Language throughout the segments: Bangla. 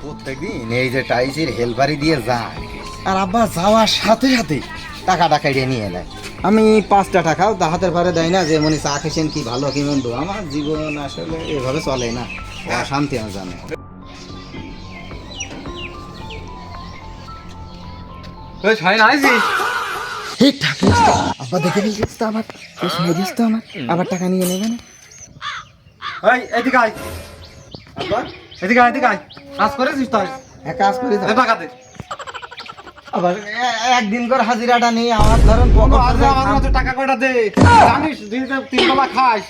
প্রত্যেকদিন এই যে টাইসির হেলপারি দিয়ে যায়, আর আব্বা যাওয়ার সাথে সাথে টাকাটা কেটে নিয়ে নেয়। আমি 5টা টাকাও হাতের পারে দেয় না, যে মনে চা খেয়েছেন কি ভালো কি মন্দ। আমার জীবন আসলে এভাবে চলে না, অশান্তি আমার জানে। আব্বা দেখে ফেলছিস তো, আবার শুনে দিস তো, আবার টাকা নিয়ে নেবে না। এদিকে আয় আব্বা এদিকে আয়, কাজ করেছিস তুই? এক কাজ করি, টাকা দে। আবার একদিন করে হাজিরাটা নেই আমার, ধরুন টাকা কয়টা দে। জানিস দিনে 3 বেলা খাস,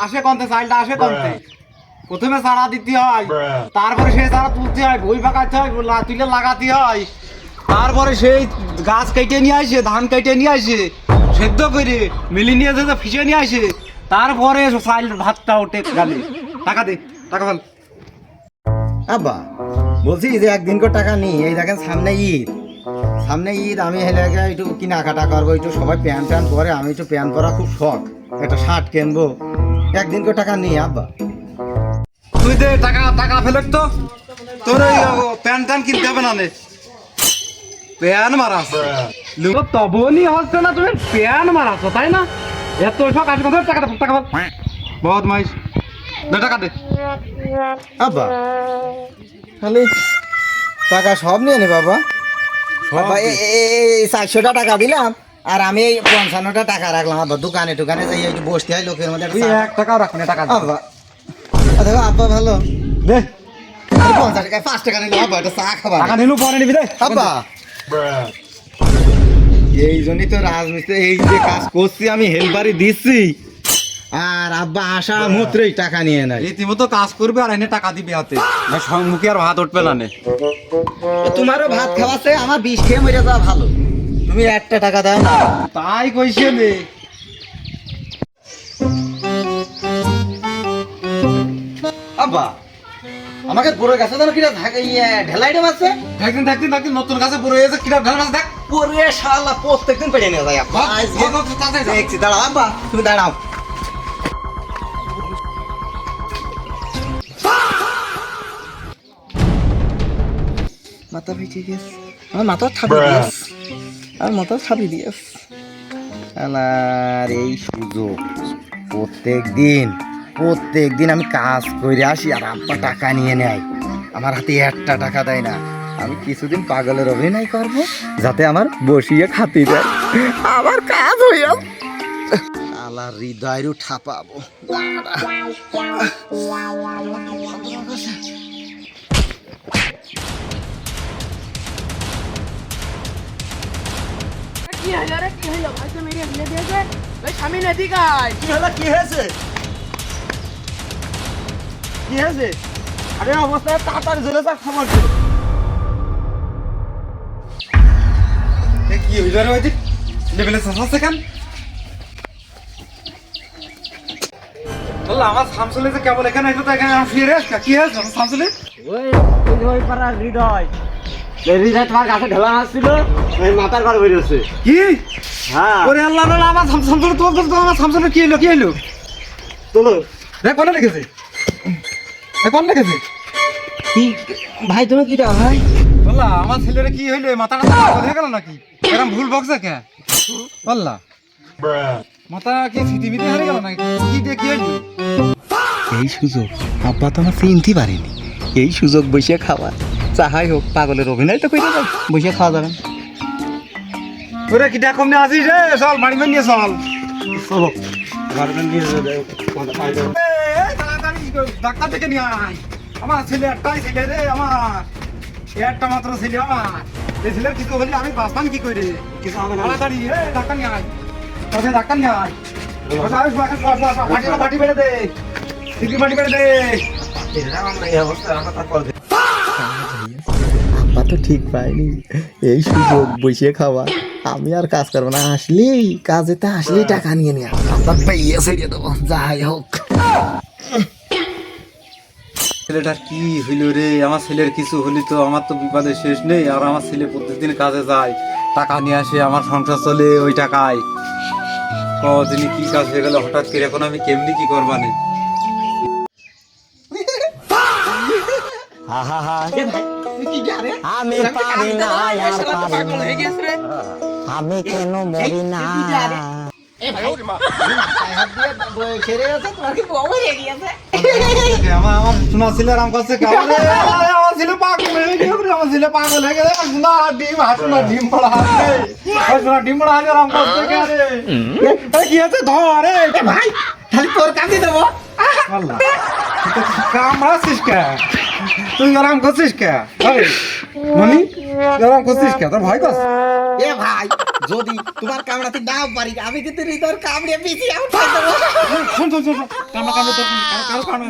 আসে কন্তে চাইলটা আসে কন্তে। প্রথমে চারা দিতে হয়, তারপরে সেই চারা তুলতে হয়, বই পাকাতে হয়, তুলে লাগাতে হয়, তারপরে সেই গাছ কেটে নিয়ে আসে, ধান কেটে নিয়ে আসে, সেদ্ধ করে মিলি নিয়ে যেতে ফিসে নিয়ে আসে, তারপরে চাইল ভাতটা ওঠে গালে। টাকা দে, টাকা ফেল। আব্বা বলছি যে একদিন করে টাকা নিই, এই দেখেন সামনে ঈদ, আমি হেলে একটু কেনাকাটা করবো, একটু সবাই প্যান্ট পরে, আমি একটু প্যান্ট পরা খুব শখ, একটা শার্ট কিনবো, একদিন করে টাকা নিই আব্বা। তুই দে টাকা ফেলে তো, তোর ওই প্যান্ট কিনতে হবে না, প্যান মারাস তবনি হচ্ছে না, তুমি প্যান মারাস তাই না? এত শখ আসবে টাকা বহুত মাইস, টাকা দে। আব্বা খালি টাকা সব নিয়ে নে বাবা, বাবা এই 400টা টাকা দিলাম, আর আমি এই 55টা টাকা রাখলাম আব্বা, দোকানে যাই একটু বসতে হয় লোকের মধ্যে। 1 টাকাও রাখবি না, টাকা আব্বা দেখো আব্বা ভালো দে, 50 টাকা 5 টাকা নিলাম আব্বা, এটা চা খাবার টাকা নিলু পরে নিবি দে আব্বা। এই জন্যই তো রাজমিস্ত্রি এই যে কাজ করছি, আমি হেলপারি দিচ্ছি, আর আব্বা আসা মাত্রই টাকা নিয়ে নেয়। রীতিমতো কাজ করবে আর এনে টাকা দিবি হাতে, না সম্মুখে আর ভাত উঠবে না। তোমারও ভাত খাওয়াছে, আমার 20 খেয়ে মরে যাওয়া ভালো, তুমি 1টা টাকা দাও না। তাই কইছে নে। আব্বা আমাকে বড় গাছে যেন কিরা ঢেলাই ডেম আছে, থাকদিন নতুন গাছে বড় হয়েছে, কিরা ঢাল মাছ দেখ। পরে শালা প্রত্যেকদিন পেয়ে নিয়ে যায় আব্বা। দেখছি, দাঁড়াও আব্বা, তুমি দাঁড়াও। মাথা ভিজে গেছে, আমার মাথা ছাপি দিয়েছ, আর এই সুযোগ প্রত্যেক দিন আমি কাজ করে আসি, আর আব্বা টাকা নিয়ে নেয়, আমার হাতে 1টা টাকা দেয় না। আমি কিছুদিন পাগলের অভিনয় করব, যাতে আমার বসিয়ে খাতি দেয়, আবার কাজ হইয়া আলা হৃদয়েরও ঠাপাবো। কি হলো ভাই, তো মেরে ফেলে দিয়েছে ভাই, স্বামী নদী গায়। কি হয়েছে? আরে অবস্থায় তাড়াতাড়ি চলে যা, খবর দে। কি হইল রে ওই দিক লেভেলে সাসাছে কেন? বললা আমার শামসুলে যে কেবল এখানে এসে তো এখানে ফিরে আসকা, কি হয়েছে শামসুলে? ওই পাড়ার হৃদয় তোমার কাছে ঢেলা আসছিল, ওই মাথার ঘর বেরিয়েছে। কি? হ্যাঁ ওরে আল্লাহ আল্লাহ, আমার শামসুলে তোমার শামসুলে কি হইলো তোলো দেখ, কোনে লিখেছে কোন লিখেছে? কি ভাই, তুমি কিটা ভাই? বললা আমার ছেলের কি হইলো, মাথাটা হয়ে গেল নাকি? এরকম ভুল বকছে কে? বললা মাথা কি সিটিমিটি হারিয়ে গেল নাকি? কি দিয়ে কি হইলো? এই সুযোগ আব্বা তো আমার চিনতে পারিনি, এই সুযোগ বসে খাওয়া, চাহাই হোক, পাগলের অভিনয় তো করে যাই, বসে খাওয়া যাবে। ওরে কি ডাকম নিয়ে আসিস রে, চল বাড়ি নিয়ে চল। চলো ডাক্তার থেকে নিয়ে আয়, আমার ছেলে একটাই ছেলে রে, আমার একটা মাত্র ছেলে আমার, এই ছেলের কিছু হলে আমি বাঁচতাম কি করে? কিছু হবে না, তাড়াতাড়ি ডাক্তার নিয়ে আয়, ডাক্তার নিয়ে আয়, মাটি বেড়ে দে, মাটি বেড়ে দে। আব্বা তো ঠিক পাইনি, এই সুযোগ বসে খাওয়া, আমি আর কাজ করবো না, আসলেই কাজেতে আসলেই টাকা নিয়ে নিয়ে আব্বা পাইয়ে ছেড়ে দেবো, যাই হোক। ছেলেটার কি হইল রে? আমার ছেলের কিছু হলি তো আমার তো বিপদের শেষ নেই, আর আমার ছেলে প্রতিদিন কাজে যায়, টাকা নিয়ে আসে, আমার সংসার চলে ওই টাকায়। কদিনই কি কাজ হয়ে গেল হঠাৎ করে, এখন আমি কেমনি কি করবানে? এ ভাই তুই কি জানে আমি পারি না আর পারি পাগল হয়ে গেছ রে আমি কেন মরি না এ ভাই হাত দিয়ে ছেড়ে গেছে তোমার কি বউ হয়ে গিয়েছে আমার শোনা ছিল আরাম করছে কামড়ে আমার ছিল পাগল হয়ে গেছে আমার ছিল পাগল হয়ে গেছে শোনা ডিম হাসুনা ডিম পড়া আছে শোনা ডিম পড়া আছে আরাম করছে কে রে কি আছে ধরে ভাই খালি তোর কাছে দেবো আল্লাহ কামড়াছিস কে তুই আরাম করছিস কে মনি আরাম করছিস কে তোর ভয় কর এ ভাই যদি তোমার কামড়াতে নাও পারি আমি কিন্তু হৃদয়ের কামড়ে পিছিয়ে উঠাই দেবো শুন শুন শুন কামড়া কামড়া তো কারো কামড়া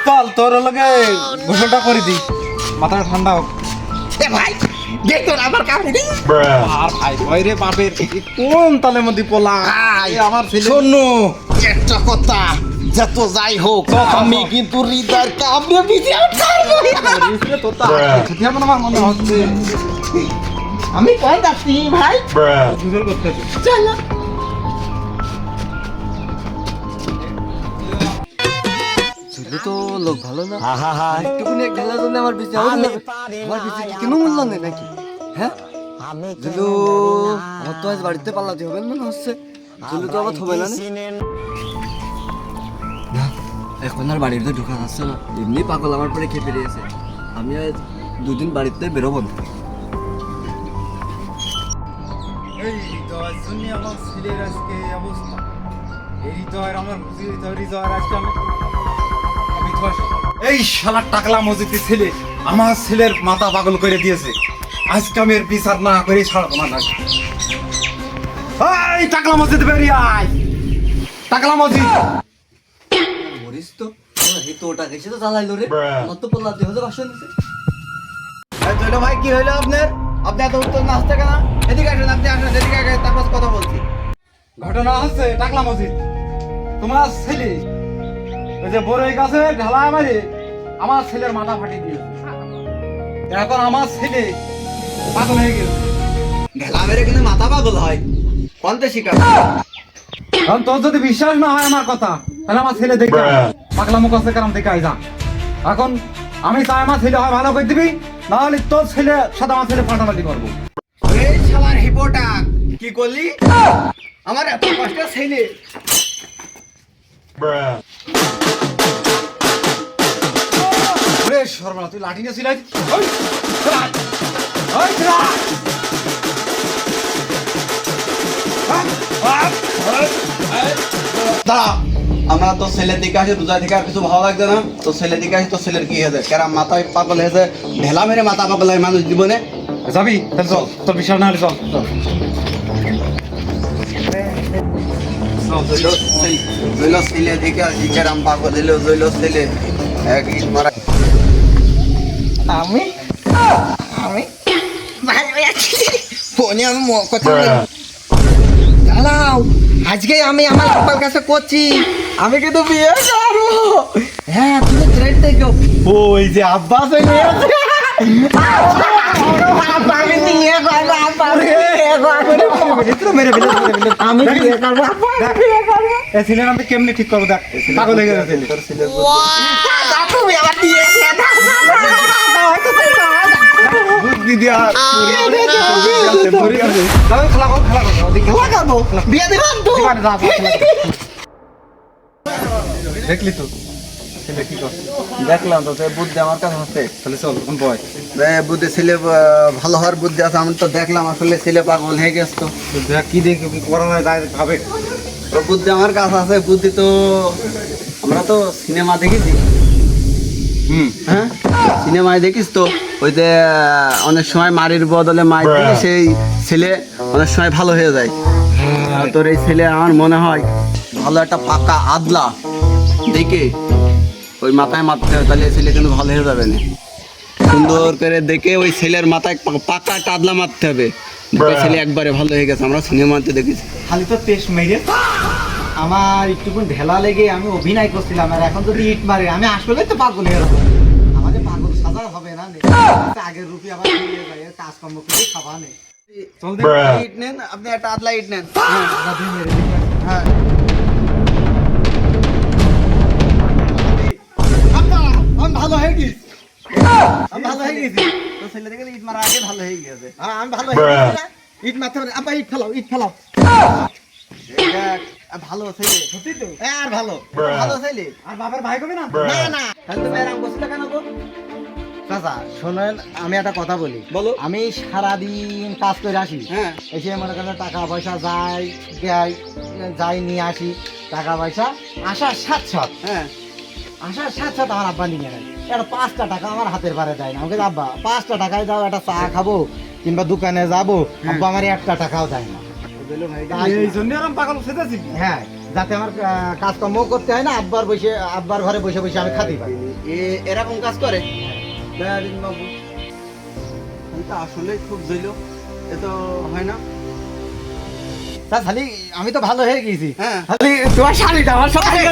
চল তোর লগে গোসলটা করে দি মাথাটা ঠান্ডা হোক এ ভাই দেখ তোর আমার কামড়ে দিই আর ভাই ভয় রে বাপের কোন তালের মধ্যে পোলা এই আমার ছেলে শোনো একটা কথা যত যাই হোক আমি কিন্তু হৃদয়ের কামড়ে পিছিয়ে উঠাবো সেটা আমার মনে হচ্ছে আমি কই যাচ্ছি ভাই গোসল করতেছে চলো ছেলে তো লোক ভালো না আহা একটুকুনি এক ঢেলার জন্য আমার পিছিয়ে আমি পারি আমার না পিছিয়ে কেন মূল্য নেই নাকি হ্যাঁ আমি জুলু আমার তো আজ বাড়িতে পালাতে হবে মনে হচ্ছে জুলু তো আবার হবে না না এখন আর বাড়িতে ঢোকা যাচ্ছে না এমনি পাগল আমার পরে খেপে রয়েছে আমি আজ দুদিন বাড়িতে বেরোবো না এই হৃদয় শুনি আমার ছেলের আজকে এই অবস্থা এই হৃদয়ের আমার হৃদয়ের আজকে আমি এই শালা টাকলা মসজিদের ছেলে আমার ছেলের মাথা পাগল করে দিয়েছে আজকে আমি এর বিচার না করে ছাড়বো না এই টাকলা মসজিদ বেরিয়ে আয় টাকলা মসজিদ মরিস তো এই তো ওটা গেছে তো চালাইলো রে আমার তো পাল্লাতে হতে বাসন দিছে জয়লো ভাই কি হইলো আপনার আপনি এত উত্তর না আসতে কেন এদিকে আসেন আপনি আসেন এদিকে আগে তারপর কথা বলছি ঘটনা হচ্ছে টাকলা মসজিদ তোমার ছেলে ওই যে বড়ই গাছে ঢালা মারি আমার ছেলের মাথা ফাটিয়ে দিয়েছে এখন আমার ছেলে পাগল হয়ে গেছে ঢেলা মেরে কিন্তু মাথা পাগল হয় কোনতে শিকার এখন তোর যদি বিশ্বাস না হয় আমার কথা তাহলে আমার ছেলে দেখে আয়। পাগলা মুখ আছে কারণ দেখে আয় যা এখন আমি চাই আমার ছেলে হয় ভালো করে দিবি নাহলে তোর ছেলে সাথে আমার ছেলে ফাটাফাটি করবো এই শালার হিপোটা কি করলি আমার এত কষ্টের ছেলে ওরে শর্মা তুই লাঠি নিয়ে ছিলাই ওই ছিলা! ওই ছিলা! দাঁড়া আমরা তো ছেলের দিকে আসি দুজাই থেকে আর কিছু ভালো লাগছে না তো ছেলের দিকে আসি তো ছেলের কি হয়েছে কেরাম মাথায় পাগল হয়েছে ঢেলা মেরে মাথা পাগল হয় মানুষ জীবনে যাবি তাহলে চল তোর বিশ্বাস না হলে চল চল জৈল ছেলে দিকে আসি কেরাম পাগল হইলো জৈল ছেলে এক ইট মারা আমি ভালো আছি ফোনে আমি কথা দাঁড়াও আজকে আমি আমার আব্বার কাছে করছি আমি কিন্তু বিয়ে করবো হ্যাঁ তুমি ট্রেন দেখো ওই যে আব্বাস হয়ে গেছে আমি বিয়ে করবো আব্বা আমি বিয়ে করবো মেরে ফেলে আমি বিয়ে করবো আব্বা আমি বিয়ে করবো এই ছেলের আমি কেমনি ঠিক করবো দেখ পাগল হয়ে গেছে ছেলে তোর ছেলে তুমি আমার বিয়ে দিয়ে দাও বুদ্ধি দিয়া খেলা কর খেলা করবো বিয়ে দেবেন তো দেখলি তো ছেলে কি করছে দেখলাম তো বুদ্ধি আমার কাছে হচ্ছে তাহলে চল এখন বয় বুদ্ধি ছেলে ভালো হওয়ার বুদ্ধি আছে আমি তো দেখলাম আসলে ছেলে পাগল হয়ে গেছে তো দেখ কি দেখি কি করা যায় ডাইরেক্ট ভাবে তো বুদ্ধি আমার কাছে আছে বুদ্ধি তো আমরা তো সিনেমা দেখেছি হ্যাঁ সিনেমায় দেখিস তো ওই যে অনেক সময় মারির বদলে মার দিলে সেই ছেলে অনেক সময় ভালো হয়ে যায় আর তোর এই ছেলে আমার মনে হয় ভালো একটা পাকা আদলা দেখে ওই মাথায় মারতে হবে তাহলে এই ছেলে কিন্তু ভালো হয়ে যাবে না সুন্দর করে দেখে ওই ছেলের মাথায় পাকা একটা আদলা মারতে হবে দেখে ছেলে একবারে ভালো হয়ে গেছে আমরা সিনেমাতে দেখেছি খালি তো টেস্ট মেরে আমার একটুকুন ঢেলা লেগে আমি অভিনয় করছিলাম আর এখন যদি ইট মারে আমি আসলে তো পাগল হয়ে যাবো আমাদের পাগল সাজা হবে না আগের রূপে আবার ফিরে যায় কাজকর্ম করে খাওয়া নেই চল দে ইট নেন আপনি একটা আদলা ইট নেন হ্যাঁ হয়ে গেছি। তো ছেলে দেখে ইট মারা আগে ভালো হয়ে গেছে। আমি ভালো হয়ে গেছি না? ইট মারতে পারি আব্বা, ইট ফেলাও, ইট ফেলাও। এটা ভালো ছেলে, সত্যি তো আর ভালো। ভালো ছেলে। আর বাবার ভাই কবে না না না তাহলে তুমি এরকম বসলে কেন গো? চাচা শোনেন, আমি একটা কথা বলি। বলো। আমি সারাদিন কাজ করে আসি, হ্যাঁ। এসে মনে করেন টাকা পয়সা যাই দেয়, যাই নিয়ে আসি টাকা পয়সা, আসার সাথ সাথ হ্যাঁ। আমার আব্বা নিয়ে নেয়। একটা 5টা টাকা আমার হাতের পারে দেয় না। আমাকে আব্বা 5টা টাকায় দাও, একটা চা খাবো কিংবা দোকানে যাবো, আব্বা আমার 1টা টাকাও দেয় না। বলো ভাই, এই জন্য আরাম পাগল সেজেছি হ্যাঁ, যাতে আমার কাজকর্ম করতে হয় না, আব্বার ঘরে বসে বসে আমি খাতে পারি। এরকম কাজ করে দয়াদিন বাবু, আমি তো আসলে খুব জইল, এ তো হয় না। তা খালি আমি তো ভালো হয়ে গেছি, হ্যাঁ। খালি তোমার শাড়িটা আমার সব থেকে